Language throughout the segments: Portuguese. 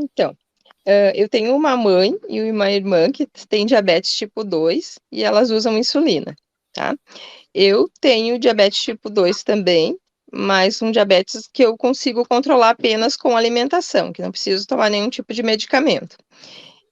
Então, eu tenho uma mãe e uma irmã que têm diabetes tipo 2 e elas usam insulina, tá? Eu tenho diabetes tipo 2 também, mas um diabetes que eu consigo controlar apenas com alimentação, que não preciso tomar nenhum tipo de medicamento.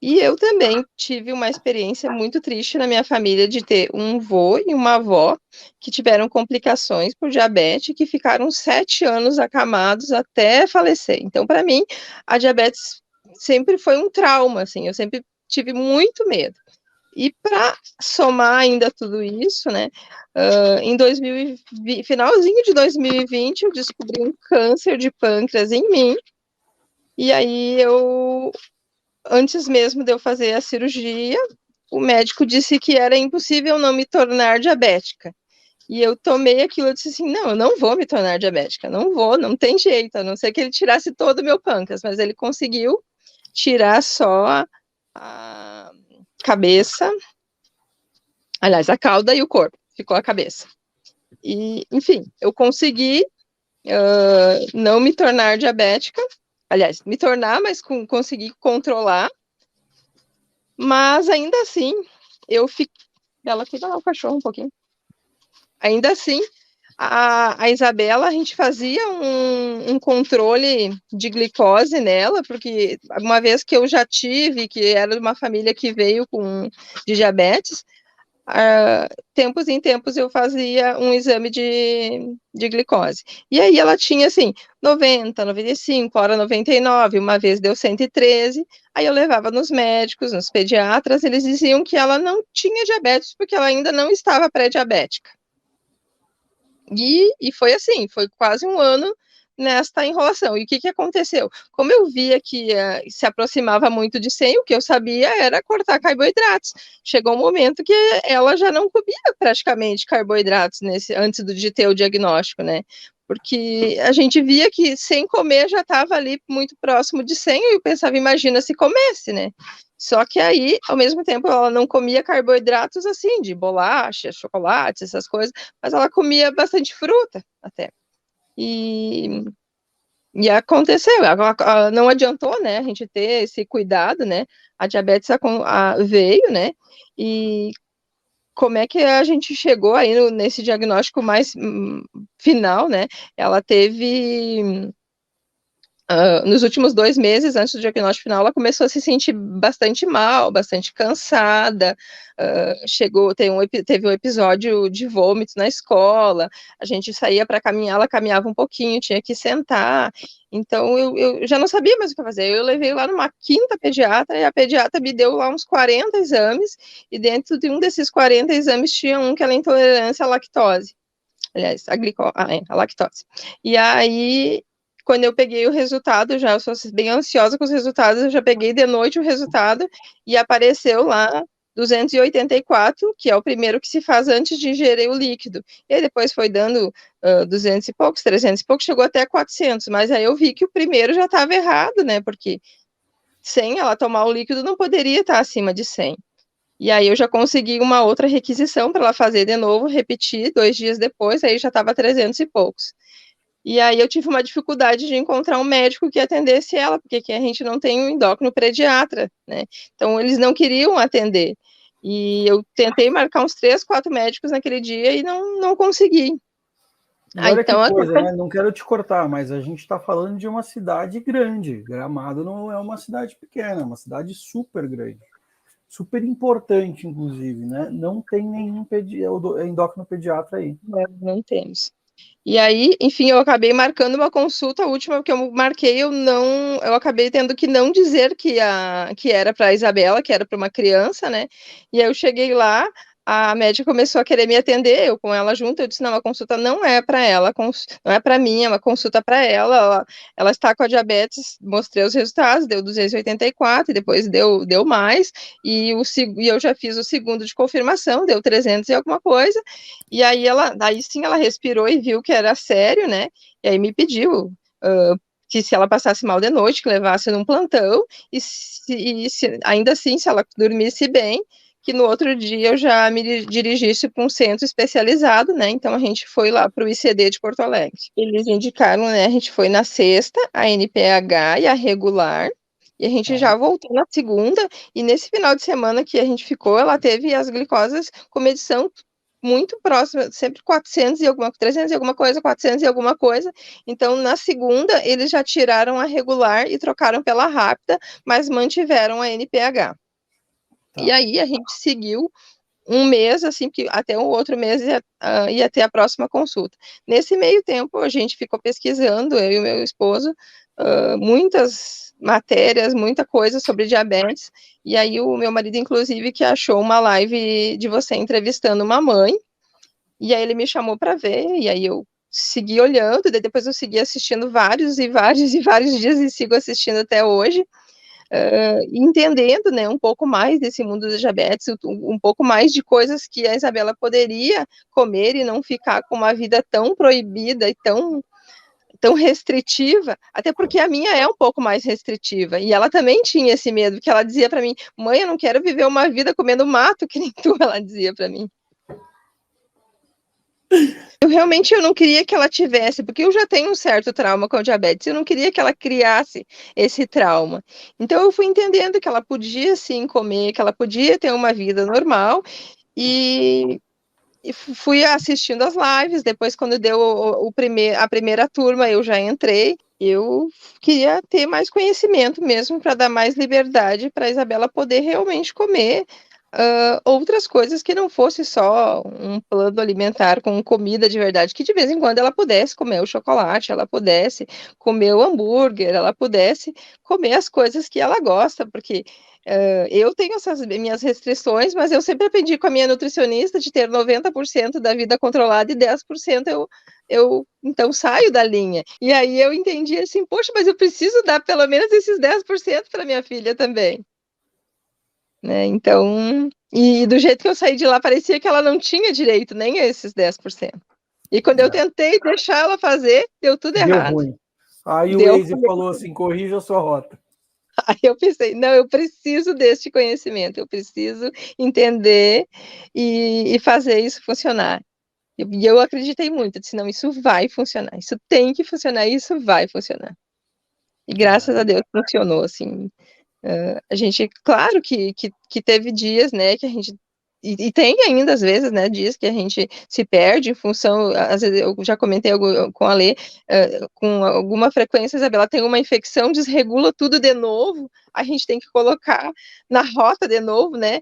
E eu também tive uma experiência muito triste na minha família de ter um vô e uma avó que tiveram complicações por diabetes, que ficaram 7 anos acamados até falecer. Então, para mim, a diabetes sempre foi um trauma, assim, eu sempre tive muito medo. E para somar ainda tudo isso, né, em 2020, finalzinho de 2020, eu descobri um câncer de pâncreas em mim, e aí antes mesmo de eu fazer a cirurgia, o médico disse que era impossível não me tornar diabética. E eu tomei aquilo, eu disse assim, não, eu não vou me tornar diabética, não vou, não tem jeito, a não ser que ele tirasse todo o meu pâncreas, mas ele conseguiu tirar só a cabeça, aliás, a cauda e o corpo, ficou a cabeça. E, enfim, eu consegui não me tornar diabética, aliás, me tornar, mas conseguir controlar, mas ainda assim, eu fiquei. Ela cuida lá o cachorro um pouquinho. Ainda assim, a Isabela, a gente fazia um controle de glicose nela, porque uma vez que eu já tive, que era de uma família que veio de diabetes, tempos em tempos eu fazia um exame de glicose. E aí ela tinha, assim, 90, 95, hora 99, uma vez deu 113, aí eu levava nos médicos, nos pediatras, eles diziam que ela não tinha diabetes, porque ela ainda não estava pré-diabética. E foi assim, foi quase um ano nesta enrolação. E o que aconteceu? Como eu via que se aproximava muito de 100, o que eu sabia era cortar carboidratos. Chegou um momento que ela já não comia praticamente carboidratos antes de ter o diagnóstico, né? Porque a gente via que sem comer já estava ali muito próximo de 100, e eu pensava, imagina se comesse, né? Só que aí, ao mesmo tempo, ela não comia carboidratos assim, de bolacha, chocolate, essas coisas, mas ela comia bastante fruta até. E, e aconteceu, não adiantou, né, a gente ter esse cuidado, né, a diabetes veio, né, e como é que a gente chegou aí nesse diagnóstico mais final, né, ela teve nos últimos 2 meses, antes do diagnóstico final, ela começou a se sentir bastante mal, bastante cansada, teve um episódio de vômito na escola, a gente saía para caminhar, ela caminhava um pouquinho, tinha que sentar, então eu já não sabia mais o que fazer, eu levei lá numa quinta pediatra, e a pediatra me deu lá uns 40 exames, e dentro de um desses 40 exames tinha um que era intolerância à lactose, aliás, a lactose. E aí, quando eu peguei o resultado, eu sou bem ansiosa com os resultados, eu já peguei de noite o resultado e apareceu lá 284, que é o primeiro que se faz antes de ingerir o líquido. E aí depois foi dando 200 e poucos, 300 e poucos, chegou até 400, mas aí eu vi que o primeiro já estava errado, né, porque sem ela tomar o líquido não poderia estar acima de 100. E aí eu já consegui uma outra requisição para ela fazer de novo, repetir 2 dias depois, aí já estava 300 e poucos. E aí eu tive uma dificuldade de encontrar um médico que atendesse ela, porque aqui a gente não tem um endócrino pediatra, né? Então eles não queriam atender. E eu tentei marcar uns 3, 4 médicos naquele dia e não consegui. E olha que coisa, né? Não quero te cortar, mas a gente está falando de uma cidade grande. Gramado não é uma cidade pequena, é uma cidade super grande. Super importante, inclusive, né? Não tem nenhum endócrino pediatra aí. Não temos. E aí, enfim, eu acabei marcando uma consulta, a última que eu marquei, eu acabei tendo que não dizer que era para a Isabela, que era para uma criança, né? E aí eu cheguei lá, a médica começou a querer me atender, eu com ela junto, eu disse, não, a consulta não é para ela, não é para mim, é uma consulta para ela está com a diabetes, mostrei os resultados, deu 284, e depois deu mais, e eu já fiz o segundo de confirmação, deu 300 e alguma coisa, e aí daí sim ela respirou e viu que era sério, né? E aí me pediu que se ela passasse mal de noite, que levasse num plantão, ainda assim, se ela dormisse bem, que no outro dia eu já me dirigisse para um centro especializado, né? Então a gente foi lá para o ICD de Porto Alegre. Eles indicaram, né? A gente foi na sexta, a NPH e a regular. E a gente já voltou na segunda, e nesse final de semana que a gente ficou, ela teve as glicosas com medição muito próxima, sempre 400 e alguma, 300 e alguma coisa, 400 e alguma coisa. Então, na segunda, eles já tiraram a regular e trocaram pela rápida, mas mantiveram a NPH. E aí a gente seguiu um mês, assim, que até o outro mês ia ter a próxima consulta. Nesse meio tempo, a gente ficou pesquisando, eu e o meu esposo, muitas matérias, muita coisa sobre diabetes, e aí o meu marido, inclusive, que achou uma live de você entrevistando uma mãe, e aí ele me chamou para ver, e aí eu segui olhando, e depois eu segui assistindo vários e vários e vários dias, e sigo assistindo até hoje, entendendo, né, um pouco mais desse mundo da diabetes, um pouco mais de coisas que a Isabela poderia comer e não ficar com uma vida tão proibida e tão restritiva, até porque a minha é um pouco mais restritiva, e ela também tinha esse medo, que ela dizia para mim, mãe, eu não quero viver uma vida comendo mato, que nem tu, ela dizia para mim. Eu não queria que ela tivesse, porque eu já tenho um certo trauma com a diabetes, eu não queria que ela criasse esse trauma. Então eu fui entendendo que ela podia sim comer, que ela podia ter uma vida normal, e fui assistindo as lives, depois quando deu a primeira turma eu já entrei, eu queria ter mais conhecimento mesmo para dar mais liberdade para a Isabela poder realmente comer outras coisas que não fosse só um plano alimentar com comida de verdade, que de vez em quando ela pudesse comer o chocolate, ela pudesse comer o hambúrguer, ela pudesse comer as coisas que ela gosta, porque eu tenho essas minhas restrições, mas eu sempre aprendi com a minha nutricionista de ter 90% da vida controlada e 10% eu então saio da linha. E aí eu entendi assim, poxa, mas eu preciso dar pelo menos esses 10% para minha filha também. Né? Então, e do jeito que eu saí de lá, parecia que ela não tinha direito nem a esses 10%. E quando eu tentei deixar ela fazer, deu tudo errado. Deu ruim. Aí o deu Waze falou assim, corrija a sua rota. Aí eu pensei, não, eu preciso deste conhecimento, eu preciso entender e fazer isso funcionar. E eu acreditei muito, eu disse, não, isso vai funcionar, isso tem que funcionar, isso vai funcionar. E graças a Deus funcionou, assim. A gente, claro que teve dias, né, que a gente e tem ainda, às vezes, né, dias que a gente se perde em função, às vezes, eu já comentei com a Lê, com alguma frequência, Isabela tem uma infecção, desregula tudo de novo, a gente tem que colocar na rota de novo, né,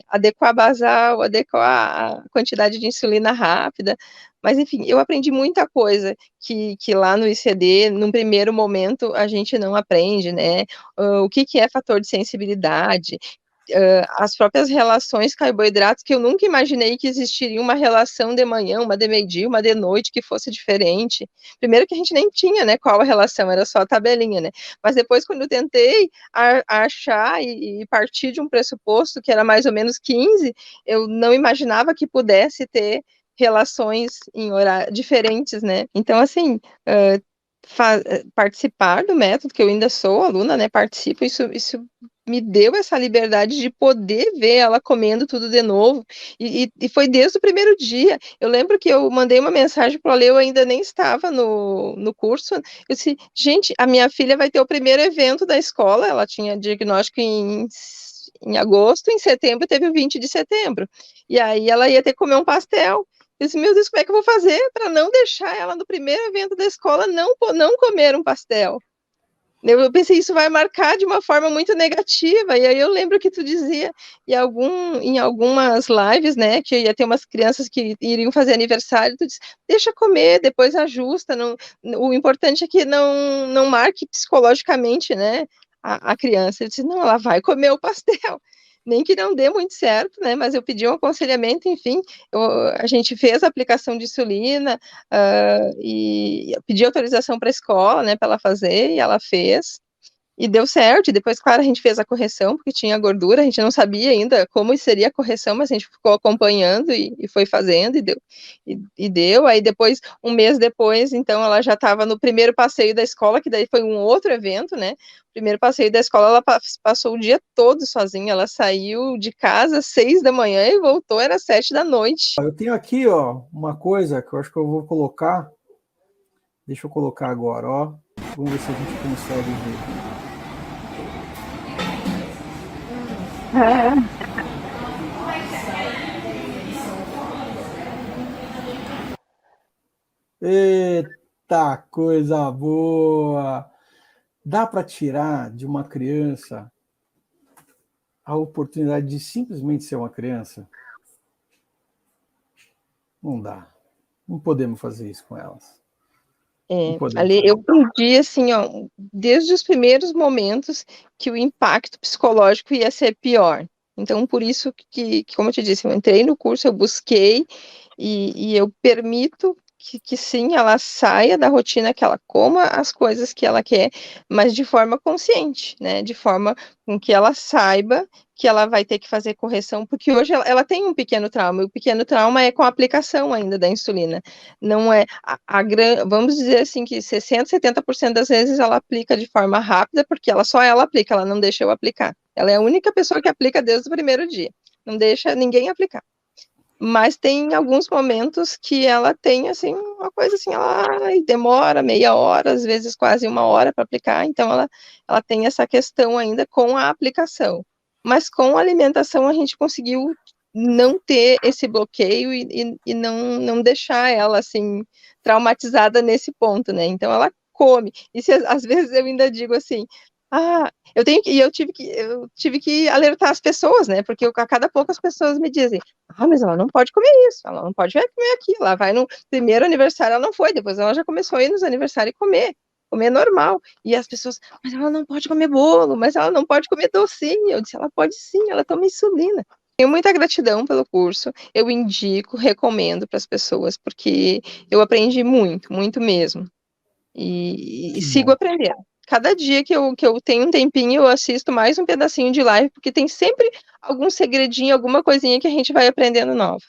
adequar basal, adequar a quantidade de insulina rápida, mas, enfim, eu aprendi muita coisa que lá no ICD, num primeiro momento, a gente não aprende, né, o que é fator de sensibilidade, as próprias relações carboidratos, que eu nunca imaginei que existiria uma relação de manhã, uma de meio-dia, uma de noite, que fosse diferente. Primeiro que a gente nem tinha, né, qual a relação, era só a tabelinha, né, mas depois quando eu tentei achar e partir de um pressuposto que era mais ou menos 15, eu não imaginava que pudesse ter relações em horários diferentes, né, então assim, participar do método, que eu ainda sou aluna, né, participo, isso me deu essa liberdade de poder ver ela comendo tudo de novo, e foi desde o primeiro dia. Eu lembro que eu mandei uma mensagem para a Lê, eu ainda nem estava no curso, eu disse, gente, a minha filha vai ter o primeiro evento da escola, ela tinha diagnóstico em agosto, em setembro teve o 20 de setembro, e aí ela ia ter que comer um pastel. Eu disse, meu Deus, como é que eu vou fazer para não deixar ela no primeiro evento da escola não comer um pastel? Eu pensei, isso vai marcar de uma forma muito negativa, e aí eu lembro que tu dizia em algumas lives, né, que ia ter umas crianças que iriam fazer aniversário, tu disse, deixa comer, depois ajusta, não, o importante é que não marque psicologicamente, né, a criança. Eu disse, não, ela vai comer o pastel, nem que não dê muito certo, né, mas eu pedi um aconselhamento, enfim, a gente fez a aplicação de insulina, e pedi autorização para a escola, né, para ela fazer, e ela fez, e deu certo, e depois, claro, a gente fez a correção, porque tinha gordura, a gente não sabia ainda como seria a correção, mas a gente ficou acompanhando e foi fazendo, e deu, aí depois, um mês depois, então, ela já estava no primeiro passeio da escola, que daí foi um outro evento, né, primeiro passeio da escola, ela passou o dia todo sozinha, ela saiu de casa às 6 da manhã e voltou, era 7 da noite. Eu tenho aqui, ó, uma coisa que eu acho que eu vou colocar, deixa eu colocar agora, ó, vamos ver se a gente consegue ver. Eita, coisa boa! Dá para tirar de uma criança a oportunidade de simplesmente ser uma criança? Não dá. Não podemos fazer isso com elas. Ali eu aprendi, assim, ó, desde os primeiros momentos que o impacto psicológico ia ser pior. Então, por isso que como eu te disse, eu entrei no curso, eu busquei e eu permito que sim, ela saia da rotina, que ela coma as coisas que ela quer, mas de forma consciente, né? De forma com que ela saiba que ela vai ter que fazer correção, porque hoje ela tem um pequeno trauma, e o pequeno trauma é com a aplicação ainda da insulina. Não é, vamos dizer assim, que 60%, 70% das vezes ela aplica de forma rápida, porque só ela aplica, ela não deixa eu aplicar. Ela é a única pessoa que aplica desde o primeiro dia, não deixa ninguém aplicar. Mas tem alguns momentos que ela tem, assim, uma coisa assim, ela demora meia hora, às vezes quase uma hora para aplicar, então ela tem essa questão ainda com a aplicação. Mas com a alimentação a gente conseguiu não ter esse bloqueio e não deixar ela, assim, traumatizada nesse ponto, né? Então ela come. E às vezes eu ainda digo assim, eu tive que alertar as pessoas, né? Porque a cada pouco as pessoas me dizem, mas ela não pode comer isso, ela não pode comer aquilo. Ela vai no primeiro aniversário, ela não foi, depois ela já começou a ir nos aniversários e comer normal. E as pessoas, mas ela não pode comer bolo, mas ela não pode comer docinho. Eu disse, ela pode sim, ela toma insulina. Tenho muita gratidão pelo curso, eu indico, recomendo para as pessoas, porque eu aprendi muito, muito mesmo. E sigo aprendendo. Cada dia que eu tenho um tempinho, eu assisto mais um pedacinho de live, porque tem sempre algum segredinho, alguma coisinha que a gente vai aprendendo nova.